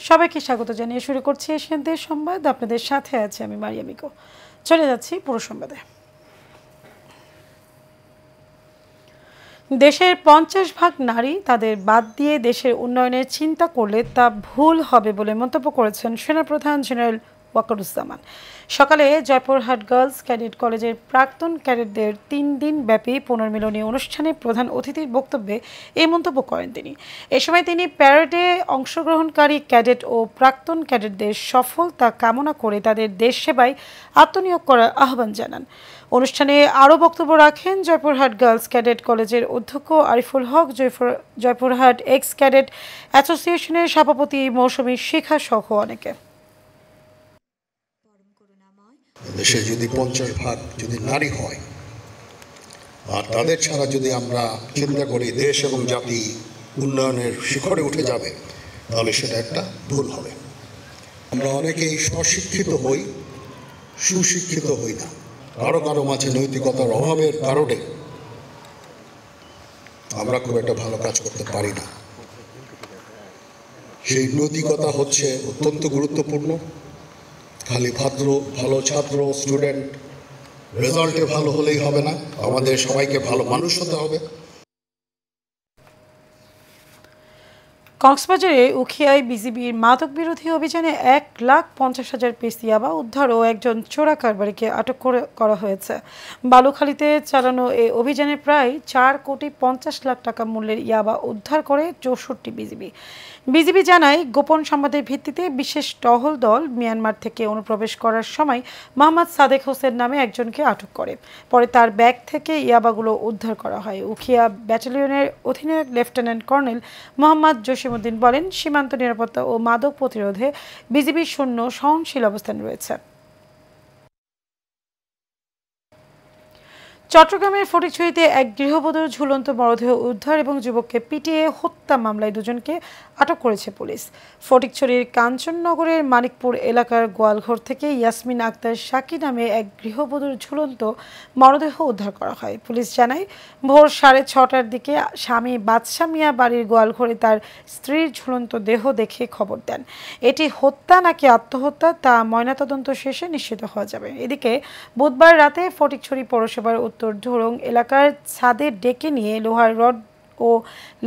সবাইকে স্বাগত জানিয়ে শুরু করছি এশিয়ান দেশ সংবাদ। আপনাদের সাথে আছে আমি মারিয়া মিকো। চলে যাচ্ছি পুরো সংবাদে। দেশের 50% নারী তাদের বাদ দিয়ে দেশের উন্নয়নের চিন্তা করলে তা ভুল হবে বলে মন্তব্য করেছেন সেনাপ্রধান জেনারেল ওয়াকারুজ্জামান। সকালে জয়পুরহাট গার্লস ক্যাডেট কলেজের প্রাক্তন ক্যাডেটদের 3 দিন ব্যাপী পুনর্মিলনী অনুষ্ঠানে প্রধান অতিথির বক্তব্যে এই মন্তব্য করেন তিনি। এ সময় তিনি প্যারেডে অংশগ্রহণকারী ক্যাডেট ও প্রাক্তন ক্যাডেটদের সফলতা কামনা করে তাদের দেশ সেবায় আত্মনিয়োগ করার আহ্বান জানান। অনুষ্ঠানে আরও বক্তব্য রাখেন জয়পুরহাট গার্লস ক্যাডেট কলেজের অধ্যক্ষ আরিফুল হক, জয়পুরহাট এক্স ক্যাডেট অ্যাসোসিয়েশনের সভাপতি মৌসুমী শিখা সহ অনেকে। দেশে যদি 50% যদি নারী হয় আর তাদের ছাড়া যদি আমরা চিন্তা করি দেশ এবং জাতি উন্নয়নের শিখরে উঠে যাবে, তাহলে সেটা একটা ভুল হবে। আমরা অনেকেই স্বশিক্ষিত হই, সুশিক্ষিত হই না। কারো কারো মাঝে নৈতিকতার অভাবের কারণে আমরা খুব একটা ভালো কাজ করতে পারি না। সেই নৈতিকতা হচ্ছে অত্যন্ত গুরুত্বপূর্ণ। খালি ভালো ছাত্র স্টুডেন্ট রেজাল্টে ভালো হলেই হবে না, আমাদের সবাইকে ভালো মানুষ হতে হবে। কক্সবাজারে উখিয়ায় বিজিবির মাদক বিরোধী অভিযানে 1,50,000 পিস ইয়াবা উদ্ধার ও একজন চোরা কারবারিকে আটক করা হয়েছে। বালুখালীতে চালানো এই অভিযানে প্রায় 4,50,00,000 টাকা মূল্যের ইয়াবা উদ্ধার করে 64 বিজিবি জানায়, গোপন সংবাদের ভিত্তিতে বিশেষ টহল দল মিয়ানমার থেকে অনুপ্রবেশ করার সময় মোহাম্মদ সাদেক হোসেন নামে একজনকে আটক করে। পরে তার ব্যাগ থেকে ইয়াবাগুলো উদ্ধার করা হয়। উখিয়া ব্যাটালিয়নের অধিনায়ক লেফটেন্যান্ট কর্নেল মোহাম্মদ জসিমউদ্দিন বলেন, সীমান্ত নিরাপত্তা ও মাদক প্রতিরোধে বিজিবির শূন্য সহনশীল অবস্থান রয়েছে। চট্টগ্রামের ফটিকছড়িতে এক গৃহবধূর ঝুলন্ত মরদেহ উদ্ধার এবং যুবককে পিটিয়ে হত্যা মামলায় দুজনকে আটক করেছে পুলিশ। ফটিকছড়ির কাঞ্চননগরের মানিকপুর এলাকার গোয়ালঘর থেকে ইয়াসমিন আক্তার সাকি নামে এক গৃহবধূর ঝুলন্ত মরদেহ উদ্ধার করা হয়। পুলিশ জানায়, ভোর 6:30টার দিকে স্বামী বাদশা মিয়া বাড়ির গোয়ালঘরে তার স্ত্রীর ঝুলন্ত দেহ দেখে খবর দেন। এটি হত্যা নাকি আত্মহত্যা তা ময়নাতদন্ত শেষে নিশ্চিত হওয়া যাবে। এদিকে বুধবার রাতে ফটিকছড়ি পৌরসভার উত্তর ঢোরং এলাকার ছাদে ডেকে নিয়ে লোহার রড ও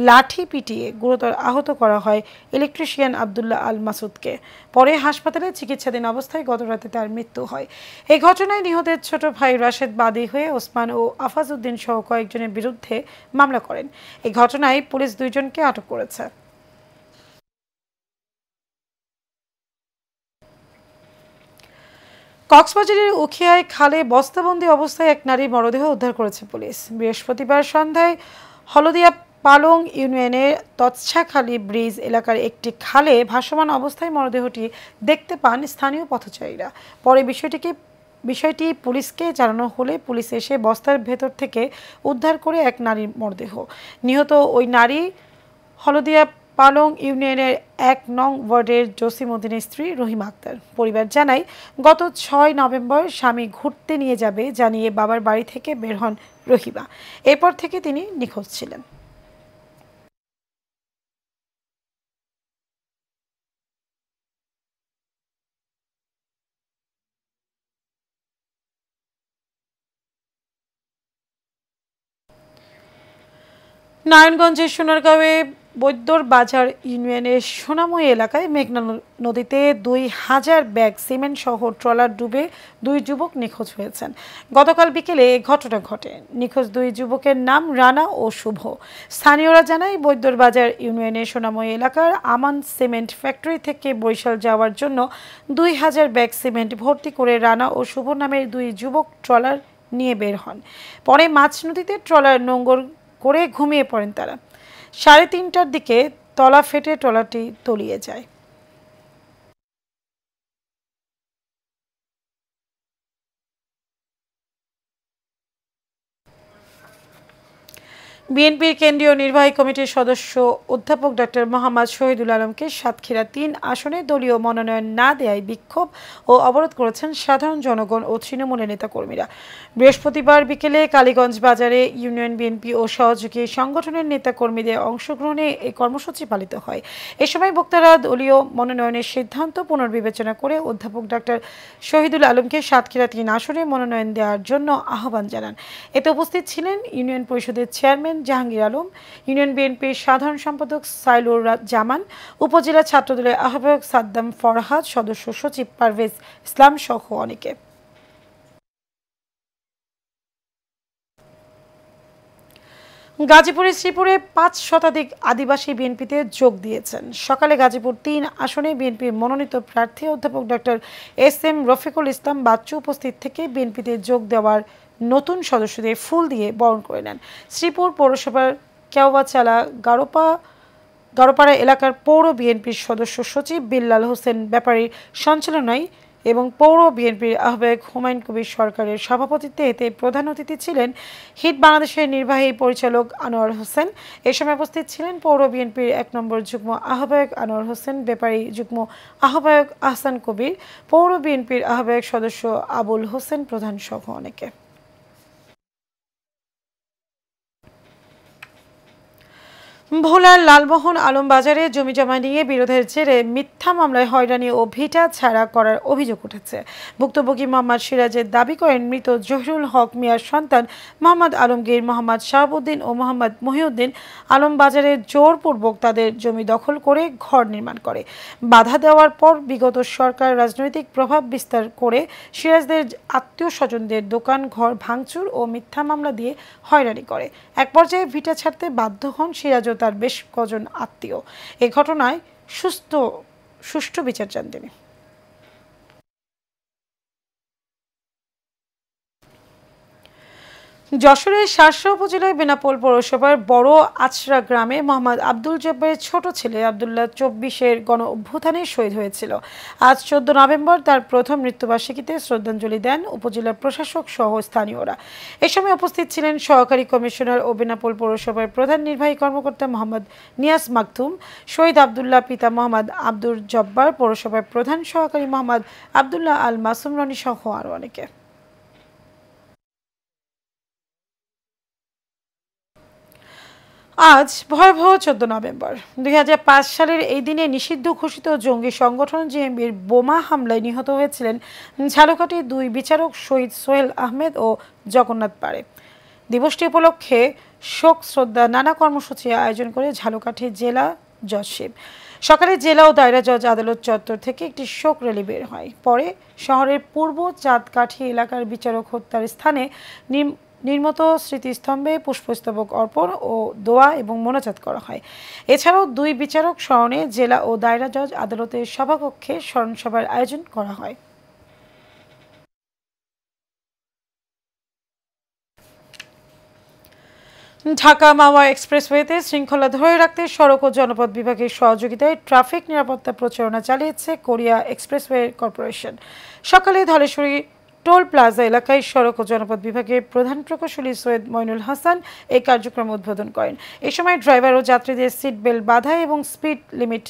লাঠি পিটিয়ে গুরুতর আহত করা হয় ইলেকট্রিশিয়ান আবদুল্লাহ আল মাসুদকে। পরে হাসপাতালে চিকিৎসাধীন অবস্থায় গতরাতে তার মৃত্যু হয়। এই ঘটনায় নিহতের ছোট ভাই রাশেদ বাদী হয়ে ওসমান ও আফাজউদ্দিন সহ কয়েকজনের বিরুদ্ধে মামলা করেন। এই ঘটনায় পুলিশ 2 জনকে আটক করেছে। কক্সবাজারের উখিয়ায় খালে বস্তাবন্দি অবস্থায় এক নারীর মরদেহ উদ্ধার করেছে পুলিশ। বৃহস্পতিবার সন্ধ্যায় হলদিয়া পালং ইউনিয়নের তৎসাখালী ব্রিজ এলাকার একটি খালে ভাসমান অবস্থায় মরদেহটি দেখতে পান স্থানীয় পথচারীরা। পরে বিষয়টি পুলিশকে জানানো হলে পুলিশ এসে বস্তার ভেতর থেকে উদ্ধার করে এক নারীর মরদেহ। নিহত ওই নারী হলদিয়া পালং ইউনিয়নের 1 নং ওয়ার্ডের জসিমউদ্দিনের স্ত্রী রহিমা আক্তার। পরিবার জানায়, গত 6 নভেম্বর স্বামী ঘুরতে নিয়ে যাবে জানিয়ে বাবার বাড়ি থেকে বের হন রহিমা। এরপর থেকে তিনি নিখোঁজ ছিলেন। নারায়ণগঞ্জের সোনারগাঁওয়ে বৈদ্যর বাজার ইউনিয়নের সোনাময়ী এলাকায় মেঘনা নদীতে 2,000 ব্যাগ সিমেন্ট সহ ট্রলার ডুবে 2 যুবক নিখোঁজ হয়েছেন। গতকাল বিকেলে এ ঘটনা ঘটে। নিখোঁজ 2 যুবকের নাম রানা ও শুভ। স্থানীয়রা জানায়, বৈদ্যর বাজার ইউনিয়নের সোনাময়ী এলাকার আমান সিমেন্ট ফ্যাক্টরি থেকে বরিশাল যাওয়ার জন্য 2,000 ব্যাগ সিমেন্ট ভর্তি করে রানা ও শুভ নামের 2 যুবক ট্রলার নিয়ে বের হন। পরে মাছ নদীতে ট্রলার নোঙর করে ঘুমিয়ে পড়েন তারা। 3:30টার দিকে তলা ফেটে ট্রলারটি তলিয়ে যায়। বিএনপির কেন্দ্রীয় নির্বাহী কমিটির সদস্য অধ্যাপক ডক্টর মোহাম্মদ শহীদুল আলমকে সাতক্ষীরা ৩ আসনে দলীয় মনোনয়ন না দেয়ায় বিক্ষোভ ও অবরোধ করেছেন সাধারণ জনগণ ও তৃণমূলের নেতাকর্মীরা। বৃহস্পতিবার বিকেলে কালীগঞ্জ বাজারে ইউনিয়ন বিএনপি ও সহযোগী সংগঠনের নেতাকর্মীদের অংশগ্রহণে এই কর্মসূচি পালিত হয়। এ সময় বক্তারা দলীয় মনোনয়নের সিদ্ধান্ত পুনর্বিবেচনা করে অধ্যাপক ডক্টর শহীদুল আলমকে সাতক্ষীরা ৩ আসনে মনোনয়ন দেওয়ার জন্য আহ্বান জানান। এতে উপস্থিত ছিলেন ইউনিয়ন পরিষদের চেয়ারম্যান জাহাঙ্গীর আলম, ইউনিয়ন বিএনপির সাধারণ সম্পাদক সাইলুর জামান, উপজেলা ছাত্রদলের আহ্বায়ক সাদ্দাম ফরহাদ, সদস্য সচিব পারভেজ ইসলাম সহ অনেকে। গাজীপুরের শ্রীপুরে ৫ শতাধিক আদিবাসী বিএনপিতে যোগ দিয়েছেন। সকালে গাজীপুর ৩ আসনে বিএনপির মনোনীত প্রার্থী অধ্যাপক ডক্টর SM রফিকুল ইসলাম বাচ্চু উপস্থিত থেকে বিএনপিতে যোগ দেওয়ার নতুন সদস্যদের ফুল দিয়ে বরণ করে নেন। শ্রীপুর পৌরসভার কেওয়াচালা গারোপাড়া এলাকার পৌর বিএনপির সদস্য সচিব বিল্লাল হোসেন ব্যাপারীর সঞ্চালনায় এবং পৌর বিএনপির আহ্বায়ক হুমায়ুন কবির সরকারের সভাপতিত্বে এতে প্রধান অতিথি ছিলেন হিট বাংলাদেশের নির্বাহী পরিচালক আনোয়ার হোসেন। এ সময় উপস্থিত ছিলেন পৌর বিএনপির ১ নম্বর যুগ্ম আহ্বায়ক আনোয়ার হোসেন, ব্যাপারী যুগ্ম আহ্বায়ক আহসান কবির, পৌর বিএনপির আহ্বায়ক সদস্য আবুল হোসেন প্রধান সহ অনেকে। ভোলার লালমোহন আলম বাজারে জমিজমা নিয়ে বিরোধের জেরে মিথ্যা মামলায় হয়রানি ও ভিটা ছাড়া করার অভিযোগ উঠেছে। ভুক্তভোগী মোহাম্মদ সিরাজের দাবি করেন মৃত জহিরুল হক মিয়ার সন্তান মোহাম্মদ আলমগীর, মোহাম্মদ শাহাবুদ্দিন ও মোহাম্মদ মহিউদ্দিন আলম বাজারে জোরপূর্বক তাদের জমি দখল করে ঘর নির্মাণ করে। বাধা দেওয়ার পর বিগত সরকার রাজনৈতিক প্রভাব বিস্তার করে সিরাজদের আত্মীয় স্বজনদের দোকান ঘর ভাঙচুর ও মিথ্যা মামলা দিয়ে হয়রানি করে। এক পর্যায়ে ভিটা ছাড়তে বাধ্য হন সিরাজ তার বেশ কজন আত্মীয়। এই ঘটনায় সুষ্ঠু বিচার চান তিনি। যশোরের শার্শা উপজেলায় বেনাপোল পৌরসভার বড় আছড়া গ্রামে মোহাম্মদ আব্দুল জব্বারের ছোট ছেলে আব্দুল্লাহ ২৪-এর গণ অভ্যুত্থানে শহীদ হয়েছিল। আজ ১৪ নভেম্বর তার প্রথম মৃত্যুবার্ষিকীতে শ্রদ্ধাঞ্জলি দেন উপজেলা প্রশাসক সহ স্থানীয়রা। এ সময় উপস্থিত ছিলেন সহকারী কমিশনার ও বেনাপোল পৌরসভার প্রধান নির্বাহী কর্মকর্তা মোহাম্মদ নিয়াজ মাকতুম, শহীদ আব্দুল্লাহ পিতা মোহাম্মদ আব্দুল জব্বার, পৌরসভার প্রধান সহকারী মোহাম্মদ আব্দুল্লাহ আল মাসুম রনি সহ আরও অনেকে। আজ ভয়াবহ ১৪ নভেম্বর। ২০০৫ সালের এই দিনে নিষিদ্ধ ঘোষিত জঙ্গি সংগঠন জেএমবির বোমা হামলায় নিহত হয়েছিলেন ঝালকাঠির ২ বিচারক শহীদ সোহেল আহমেদ ও জগন্নাথ পাড়ে। দিবসটি উপলক্ষে শোক শ্রদ্ধা নানা কর্মসূচি আয়োজন করে ঝালকাঠি জেলা জজ শিব। সকালে জেলা ও দায়রা জজ আদালত চত্বর থেকে একটি শোক র্যালি বের হয়। পরে শহরের পূর্ব চাঁদকাঠি এলাকার বিচারক হত্যার স্থানে নির্মিত স্মৃতিস্তম্ভে পুষ্পস্তবক অর্পণ ও দোয়া এবং মোনাজাত করা হয়। এছাড়াও ২ বিচারক স্মরণে জেলা ও দায়রা জজ আদালতের সভাকক্ষে স্মরণসভার আয়োজন করা হয়। ঢাকা মাওয়া এক্সপ্রেসওয়েতে শৃঙ্খলা ধরে রাখতে সড়ক ও জনপথ বিভাগের সহযোগিতায় ট্রাফিক নিরাপত্তা প্রচারণা চালিয়েছে কোরিয়া এক্সপ্রেসওয়ে কর্পোরেশন। সকালে ধলেশ্বরী টোল প্লাজা এলাকায় সড়ক ও জনপথ বিভাগের প্রধান প্রকৌশলী সৈয়দ মইনুল হাসান এই কার্যক্রম উদ্বোধন করেন। এ সময় ড্রাইভার ও যাত্রীদের সিট বেল্ট বাঁধা এবং স্পিড লিমিট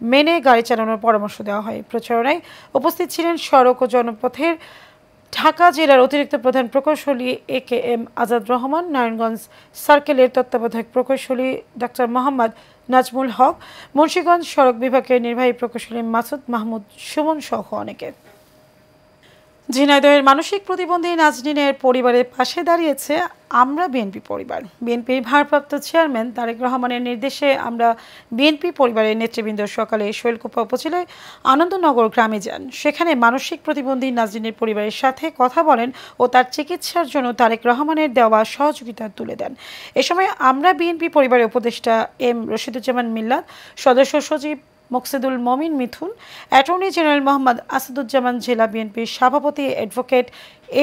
মেনে গাড়ি চালানোর পরামর্শ দেওয়া হয়। প্রচারণায় উপস্থিত ছিলেন সড়ক ও জনপথের ঢাকা জেলার অতিরিক্ত প্রধান প্রকৌশলী AKM আজাদ রহমান, নারায়ণগঞ্জ সার্কেলের তত্ত্বাবধায়ক প্রকৌশলী ডাক্তার মোহাম্মদ নাজমুল হক, মুন্সিগঞ্জ সড়ক বিভাগের নির্বাহী প্রকৌশলী মাসুদ মাহমুদ সুমন সহ অনেকে। ঝিনাইদহের মানসিক প্রতিবন্ধী নাজনীনের পরিবারের পাশে দাঁড়িয়েছে আমরা বিএনপি পরিবার। বিএনপির ভারপ্রাপ্ত চেয়ারম্যান তারেক রহমানের নির্দেশে আমরা বিএনপি পরিবারের নেতৃবৃন্দ সকালে শৈলকুপা উপজেলায় আনন্দনগর গ্রামে যান। সেখানে মানসিক প্রতিবন্ধী নাজনীনের পরিবারের সাথে কথা বলেন ও তার চিকিৎসার জন্য তারেক রহমানের দেওয়া সহযোগিতা তুলে দেন। এ সময় আমরা বিএনপি পরিবারের উপদেষ্টা M রশিদুজ্জামান মিল্লাত, সদস্য সচিব মোকসেদুল মমিন মিথুন, অ্যাটর্নি জেনারেল মোহাম্মদ আসাদুজ্জামান, জেলা বিএনপির সভাপতি অ্যাডভোকেট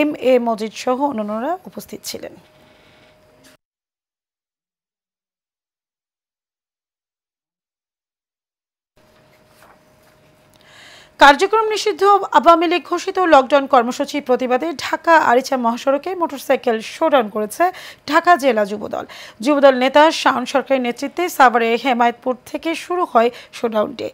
MA মজিদ সহ অন্যান্যরা উপস্থিত ছিলেন। কার্যক্রম নিষিদ্ধ আওয়ামী লীগ ঘোষিত লকডাউন কর্মসূচির প্রতিবাদে ঢাকা আরিচা মহাসড়কে মোটরসাইকেল শোডাউন করেছে ঢাকা জেলা যুবদল। যুবদল নেতা শাওন সরকারের নেতৃত্বে সাভারের হেমায়েতপুর থেকে শুরু হয় শোডাউনটি।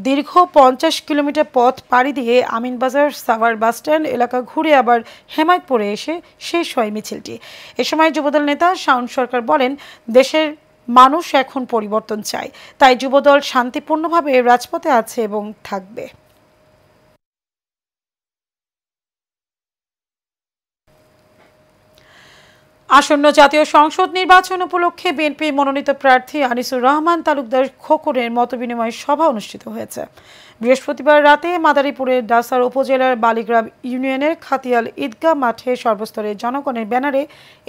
দীর্ঘ 50 কিলোমিটার পথ পাড়ি দিয়ে আমিনবাজার সাভার বাসস্ট্যান্ড এলাকা ঘুরে আবার হেমায়েতপুরে এসে শেষ হয় মিছিলটি। এ সময় যুবদল নেতা শাওন সরকার বলেন, দেশের মানুষ এখন পরিবর্তন চায়, তাই যুবদল শান্তিপূর্ণভাবে রাজপথে আছে এবং থাকবে। আসন্ন জাতীয় সংসদ নির্বাচন উপলক্ষে বিএনপি মনোনীত প্রার্থী আনিসুর রহমান তালুকদার খোকনের মতবিনিময় সভা অনুষ্ঠিত হয়েছে। বৃহস্পতিবার রাতে মাদারীপুরের ডাসার উপজেলার বালিগ্রাম ইউনিয়নের খাতিয়াল ঈদগাহ মাঠে সর্বস্তরের জনগণের ব্যানারে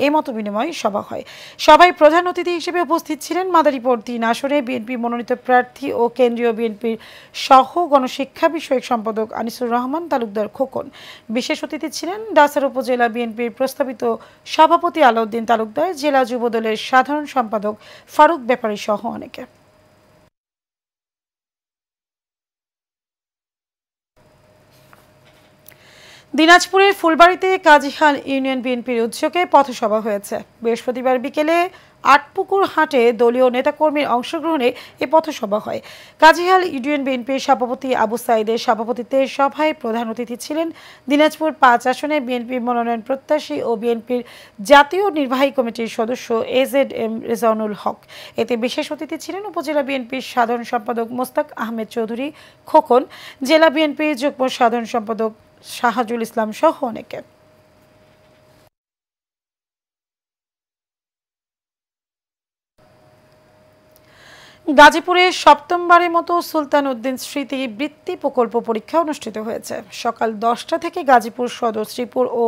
এই মতবিনিময় সভা হয়। সভায় প্রধান অতিথি হিসেবে উপস্থিত ছিলেন মাদারীপুর ৩ আসনে বিএনপি মনোনীত প্রার্থী ও কেন্দ্রীয় বিএনপির সহ গণশিক্ষা বিষয়ক সম্পাদক আনিসুর রহমান তালুকদার খোকন। বিশেষ অতিথি ছিলেন ডাসার উপজেলা বিএনপির প্রস্তাবিত সভাপতি আলাউদ্দিন তালুকদার, জেলা যুবদলের সাধারণ সম্পাদক ফারুক ব্যাপারী সহ অনেকে। দিনাজপুরের ফুলবাড়িতে কাজীখাল ইউনিয়ন বিএনপির উদ্যোগে পথসভা হয়েছে। বৃহস্পতিবার বিকেলে আটপুকুর হাটে দলীয় নেতাকর্মীর অংশগ্রহণে এ পথসভা হয়। কাজীখাল ইউনিয়ন বিএনপির সভাপতি আবু সাইদের সভাপতিত্বে সভায় প্রধান অতিথি ছিলেন দিনাজপুর 5 আসনে বিএনপি মনোনয়ন প্রত্যাশী ও বিএনপির জাতীয় নির্বাহী কমিটির সদস্য এজেড-এম রেজাউনুল হক। এতে বিশেষ অতিথি ছিলেন উপজেলা বিএনপির সাধারণ সম্পাদক মোস্তাক আহমেদ চৌধুরী খোকন, জেলা বিএনপির যুগ্ম সাধারণ সম্পাদক শাহাজুল ইসলাম সহ অনেকে। গাজীপুরে সপ্তমবারের মতো সুলতান উদ্দিন স্মৃতি বৃত্তি প্রকল্প পরীক্ষা অনুষ্ঠিত হয়েছে। সকাল 10টা থেকে গাজীপুর সদর, শ্রীপুর ও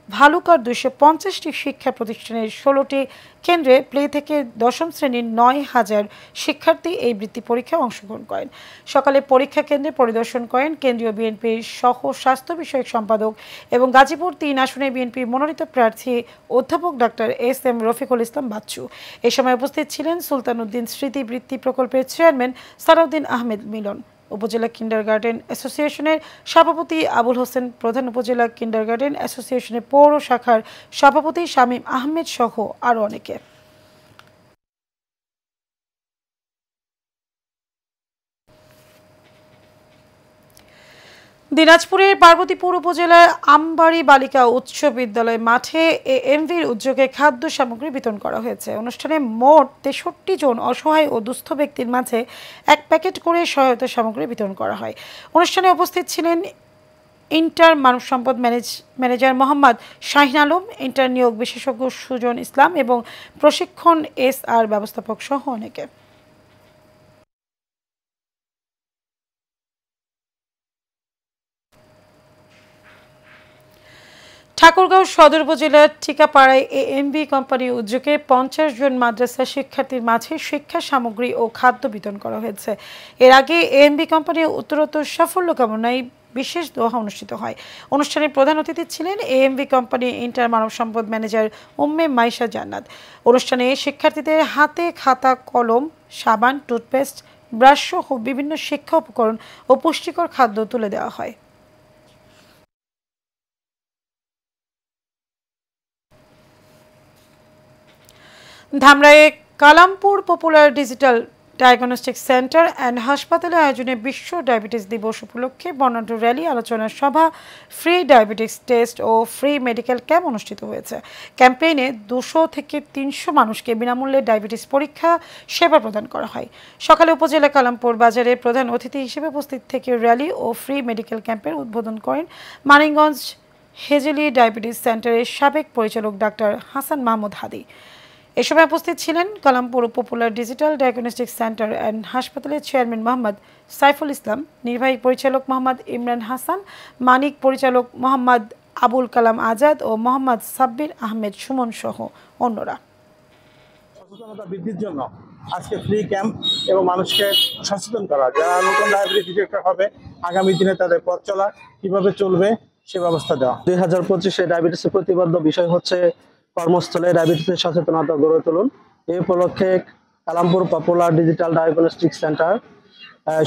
ভালুকার 250টি শিক্ষা প্রতিষ্ঠানের 16টি কেন্দ্রে প্লে থেকে দশম শ্রেণীর 9,000 শিক্ষার্থী এই বৃত্তি পরীক্ষায় অংশগ্রহণ করেন। সকালে পরীক্ষা কেন্দ্রে পরিদর্শন করেন কেন্দ্রীয় বিএনপির সহ স্বাস্থ্য বিষয়ক সম্পাদক এবং গাজীপুর 3 আসনে বিএনপি মনোনীত প্রার্থী অধ্যাপক ডাক্তার এস.এম. রফিকুল ইসলাম বাচ্চু। এ সময় উপস্থিত ছিলেন সুলতান উদ্দিন স্মৃতি বৃত্তি প্রকল্পের চেয়ারম্যান সালাউদ্দিন আহমেদ মিলন, উপজেলা কিন্ডারগার্টেন অ্যাসোসিয়েশনের সভাপতি আবুল হোসেন, প্রধান উপজেলা কিন্ডারগার্টেন অ্যাসোসিয়েশনের পৌর শাখার সভাপতি শামীম আহমেদ সহ আরও অনেকে। দিনাজপুরের পার্বতীপুর উপজেলার আমবাড়ি বালিকা উচ্চ বিদ্যালয় মাঠে এএমভির উদ্যোগে খাদ্য সামগ্রী বিতরণ করা হয়েছে। অনুষ্ঠানে মোট 63 জন অসহায় ও দুস্থ ব্যক্তির মাঝে 1 প্যাকেট করে সহায়তা সামগ্রী বিতরণ করা হয়। অনুষ্ঠানে উপস্থিত ছিলেন ইন্টার মানব সম্পদ ম্যানেজার মোহাম্মদ শাহিন আলম, ইন্টার নিয়োগ বিশেষজ্ঞ সুজন ইসলাম এবং প্রশিক্ষণ SR ব্যবস্থাপক সহ অনেকে। ঠাকুরগাঁও সদর উপজেলার ঠিকাপাড়ায় এএমবি কোম্পানির উদ্যোগে 50 জন মাদ্রাসা শিক্ষার্থীর মাঝে শিক্ষা সামগ্রী ও খাদ্য বিতরণ করা হয়েছে। এর আগে এএমবি কোম্পানির উত্তরোত্তর সাফল্য কামনায় বিশেষ দোয়া অনুষ্ঠিত হয়। অনুষ্ঠানে প্রধান অতিথি ছিলেন এএমবি কোম্পানি ইন্টার মানব সম্পদ ম্যানেজার উম্মে মাইশা জান্নাত। অনুষ্ঠানে শিক্ষার্থীদের হাতে খাতা, কলম, সাবান, টুথপেস্ট, ব্রাশ সহ বিভিন্ন শিক্ষা উপকরণ ও পুষ্টিকর খাদ্য তুলে দেওয়া হয়। ধামরাইয়ে Kalampur popular digital diagnostic centre and হাসপাতালে আয়োজনে বিশ্ব ডায়াবেটিস দিবস উপলক্ষে বর্ণাঢ্য র্যালি, আলোচনা সভা, ফ্রি ডায়াবেটিস টেস্ট ও ফ্রি মেডিকেল ক্যাম্প অনুষ্ঠিত হয়েছে। ক্যাম্পেইনে 200 থেকে 300 মানুষকে বিনামূল্যে ডায়াবেটিস পরীক্ষা সেবা প্রদান করা হয়। সকালে উপজেলা কালামপুর বাজারে প্রধান অতিথি হিসেবে উপস্থিত থেকে র্যালি ও ফ্রি মেডিকেল ক্যাম্পের উদ্বোধন করেন মানিকগঞ্জ হেজেলি ডায়াবেটিস সেন্টারের সাবেক পরিচালক ডাক্তার হাসান মাহমুদ হাদি। এ সময় উপস্থিত ছিলেন Kalampur popular digital diagnostic centre and হাসপাতালের চেয়ারম্যান মোহাম্মদ সাইফুল ইসলাম, নির্বাহী পরিচালক মোহাম্মদ ইমরান হাসান, মানিক পরিচালক মোহাম্মদ আবুল কালাম আজাদ ও মোহাম্মদ সাব্বির আহমেদ সুমন সহ অন্যরা। সচেতনতা বৃদ্ধির জন্য আজকে ফ্রি ক্যাম্প এবং মানুষকে সচেতন করা, যারা নতুন ডায়াবেটিস ডিটেক্টর হবে আগামী দিনে তাদের পথ চলা কিভাবে চলবে সে ব্যবস্থা দেওয়া। 2025-এ ডায়াবেটিসের প্রতিপাদ্য বিষয় হচ্ছে কর্মস্থলে ডায়াবেটিসের সচেতনতা গড়ে তুলুন। এই উপলক্ষে Kalampur popular digital diagnostic centre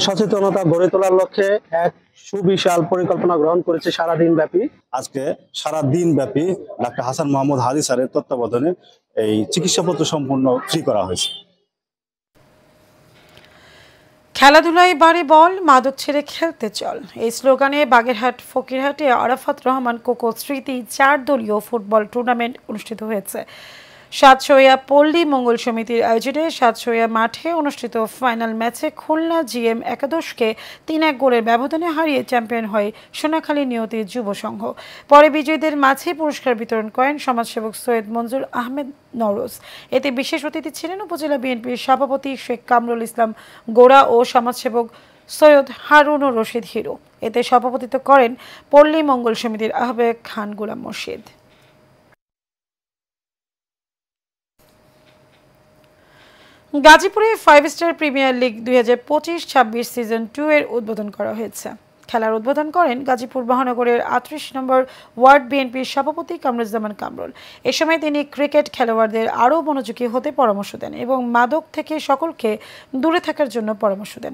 সচেতনতা গড়ে তোলার লক্ষ্যে এক সুবিশাল পরিকল্পনা গ্রহণ করেছে সারাদিন ব্যাপী। আজকে সারা দিন ব্যাপী ডাক্তার হাসান মোহাম্মদ হাদি স্যারের তত্ত্বাবধানে এই চিকিৎসাপত্র সম্পূর্ণ ফ্রি করা হয়েছে। খেলাধুলায় বাড়ি বল, মাদক ছেড়ে খেলতে চল, এই স্লোগানে বাগেরহাট ফকিরহাটে আরাফাত রহমান কোকো স্মৃতি 4 দলীয় ফুটবল টুর্নামেন্ট অনুষ্ঠিত হয়েছে। সাতশোয়া পল্লী মঙ্গল সমিতির আয়োজনে সাতশোয়া মাঠে অনুষ্ঠিত ফাইনাল ম্যাচে খুলনা জিএম একাদশকে 3-1 গোলের ব্যবধানে হারিয়ে চ্যাম্পিয়ন হয় সোনাখালী নিয়তি যুব সংঘ। পরে বিজয়ীদের মাঝে পুরস্কার বিতরণ করেন সমাজসেবক সৈয়দ মঞ্জুর আহমেদ নওরোজ। এতে বিশেষ অতিথি ছিলেন উপজেলা বিএনপির সভাপতি শেখ কামরুল ইসলাম গোড়া ও সমাজসেবক সৈয়দ হারুন রশিদ হিরো। এতে সভাপতিত্ব করেন পল্লী মঙ্গল সমিতির আহ্বায়ক খান গোলাম মুর্শিদ। গাজীপুরে 5 স্টার প্রিমিয়ার লিগ 2025-26 সিজন 2 এর উদ্বোধন করা হয়েছে। খেলার উদ্বোধন করেন গাজীপুর মহানগরের 38 নম্বর ওয়ার্ড বিএনপির সভাপতি কামরুজ্জামান কামরুল। এ সময় তিনি ক্রিকেট খেলোয়াড়দের আরও মনোযোগী হতে পরামর্শ দেন এবং মাদক থেকে সকলকে দূরে থাকার জন্য পরামর্শ দেন।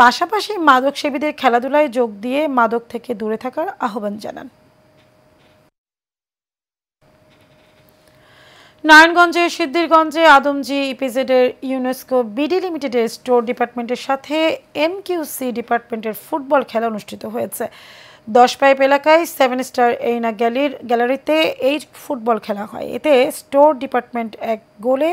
পাশাপাশি মাদক সেবীদের খেলাধুলায় যোগ দিয়ে মাদক থেকে দূরে থাকার আহ্বান জানান। নারায়ণগঞ্জের সিদ্ধিরগঞ্জে আদমজি ইপিজেডের ইউনেস্কো বিডি লিমিটেডের স্টোর ডিপার্টমেন্টের সাথে এমকিউসি ডিপার্টমেন্টের ফুটবল খেলা অনুষ্ঠিত হয়েছে। 10 পাইপ এলাকায় 7 স্টার এইনা গ্যালারিতে এই ফুটবল খেলা হয়। এতে স্টোর ডিপার্টমেন্ট 1 গোলে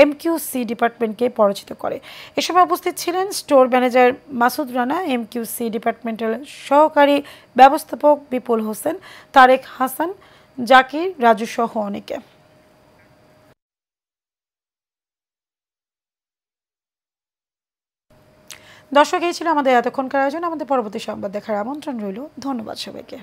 এমকিউসি ডিপার্টমেন্টকে পরাজিত করে। এ সময় উপস্থিত ছিলেন স্টোর ম্যানেজার মাসুদ রানা, এমকিউসি ডিপার্টমেন্টের সহকারী ব্যবস্থাপক বিপুল হোসেন, তারেক হাসান, জাকির, রাজু সহ অনেকে। দর্শক, এই ছিল আমাদের এতক্ষণকার আয়োজন। আমাদের পরবর্তী সংবাদ দেখার আমন্ত্রণ রইল। ধন্যবাদ সবাইকে।